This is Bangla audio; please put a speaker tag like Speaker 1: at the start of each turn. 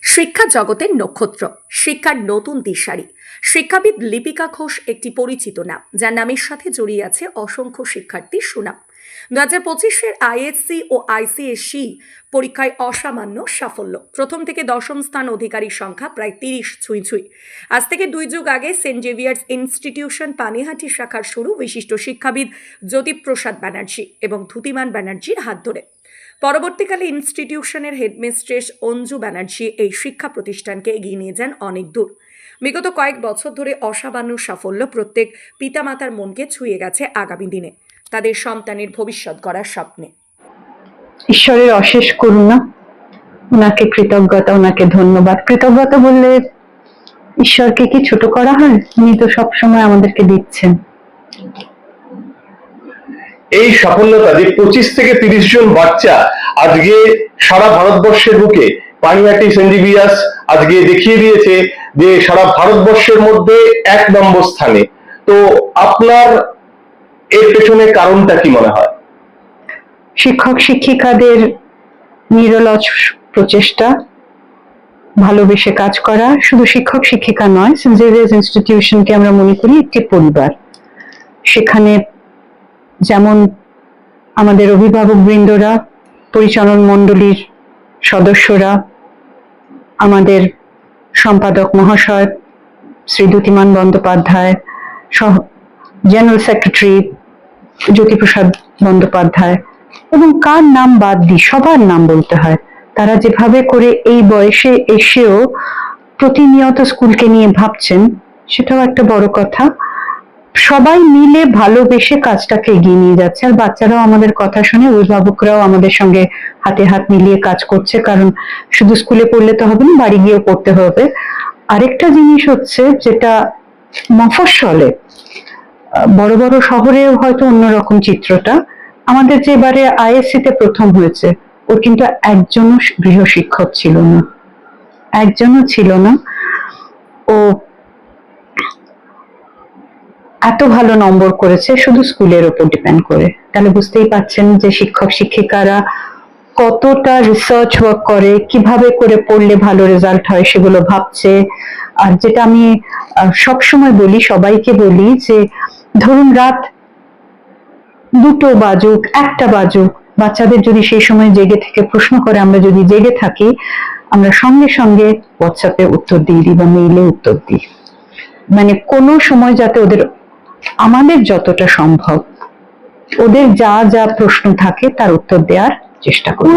Speaker 1: শিক্ষা জগতের নক্ষত্র, শিক্ষার নতুন দিশারি শিক্ষাবিদ লিপিকা ঘোষ একটি পরিচিত নাম, যার নামের সাথে জড়িয়ে আছে অসংখ্য শিক্ষার্থীর সুনাম। 2025-এর আইএসসি ও আইসিএসসি পরীক্ষায় অসামান্য সাফল্য। প্রথম থেকে দশম স্থান অধিকারীর সংখ্যা প্রায় 30 ছুঁই। আজ থেকে 2 যুগ আগে সেন্ট জেভিয়ার্স ইনস্টিটিউশন পানিহাটি শাখার শুরু বিশিষ্ট শিক্ষাবিদ জ্যোতিপ্রসাদ ব্যানার্জি এবং ধুতিমান ব্যানার্জির হাত ধরে। পরবর্তীকালে ইনস্টিটিউশনের হেডমিস্ট্রেস অঞ্জু ব্যানার্জি এই শিক্ষা প্রতিষ্ঠানকে এগিয়ে নিয়ে যান অনেক দূর। বিগত কয়েক বছর ধরে অসামান্য সাফল্য প্রত্যেক পিতামাতার মনকে ছুঁয়ে গেছে আগামী দিনে তাদের সন্তানের ভবিষ্যৎ গড়ার স্বপ্নে।
Speaker 2: ঈশ্বরের অশেষ করুণা, ওনাকে কৃতজ্ঞতা, ওনাকে ধন্যবাদ। কৃতজ্ঞতা বললে ঈশ্বরকে কি ছোট করা হয়? উনি তো সবসময় আমাদেরকে দিচ্ছেন।
Speaker 3: এই সফলতা যে 25 থেকে 30 জন বাচ্চা আজকে সারা ভারতবর্ষের বুকে পানিহাটি সেন্ট জেভিয়ার্স আজকে দেখিয়ে দিয়েছে যে সারা ভারতবর্ষের মধ্যে 1 নম্বর স্থানে। তো আপনার এর পেছনে কারণটা কি মনে হয়?
Speaker 2: শিক্ষক শিক্ষিকাদের নিরলস প্রচেষ্টা, ভালোবেসে কাজ করা। শুধু শিক্ষক শিক্ষিকা নয়, সেন্ট জেভিয়ার্স ইনস্টিটিউশনকে আমরা মনে করি একটি পরিবার। সেখানে যেমন আমাদের অভিভাবক বৃন্দরা, পরিচালন মণ্ডলীর সদস্যরা, আমাদের সম্পাদক মহাশয় শ্রী দ্যুতিমান বন্দ্যোপাধ্যায়, জেনারেল সেক্রেটারি জ্যোতিপ্রসাদ বন্দ্যোপাধ্যায়, এবং কার নাম বাদ দিই, সবার নাম বলতে হয়। তারা যেভাবে করে এই বয়সে এসেও প্রতিনিয়ত স্কুলকে নিয়ে ভাবছেন, সেটাও একটা বড় কথা। সবাই মিলে ভালোবেসে কাজটাকে এগিয়ে নিয়ে যাচ্ছে, আর বাচ্চারাও আমাদের কথা শুনে, অভিভাবকরাও আমাদের সঙ্গে হাতে হাত মিলিয়ে কাজ করছে। কারণ শুধু স্কুলে পড়লে তো হবে না, বাড়ি গিয়েও পড়তে হবে। আরেকটা জিনিস হচ্ছে, যেটা মফস্বলে, বড় বড় শহরেও হয়তো অন্যরকম চিত্রটা, আমাদের যে এবারে আইএসসি তে প্রথম হয়েছে, ওর কিন্তু একজনও গৃহশিক্ষক ছিল না, একজনও ছিল না। ও এত ভালো নম্বর করেছে শুধু স্কুলের উপর ডিপেন্ড করে। তাহলে বুঝতেই পারছেন যে শিক্ষক শিক্ষিকারা কতটা রিসার্চ ওয়ার্ক করে, কিভাবে করে পড়লে ভালো রেজাল্ট হয় সেগুলো ভাবছে। আর যেটা আমি সবসময় বলি, সবাইকে বলি, যে ধরুন রাত 2টো বাজুক, 1টা বাজুক, বাচ্চাদের যদি সেই সময় জেগে থেকে প্রশ্ন করে, আমরা যদি জেগে থাকি, আমরা সঙ্গে সঙ্গে হোয়াটসঅ্যাপে উত্তর দিয়ে দিই বা মেইলে উত্তর দিই। মানে কোনো সময় যাতে ওদের, আমাদের যতটা সম্ভব ওদের যা যা প্রশ্ন থাকে তার উত্তর দেওয়ার চেষ্টা করি।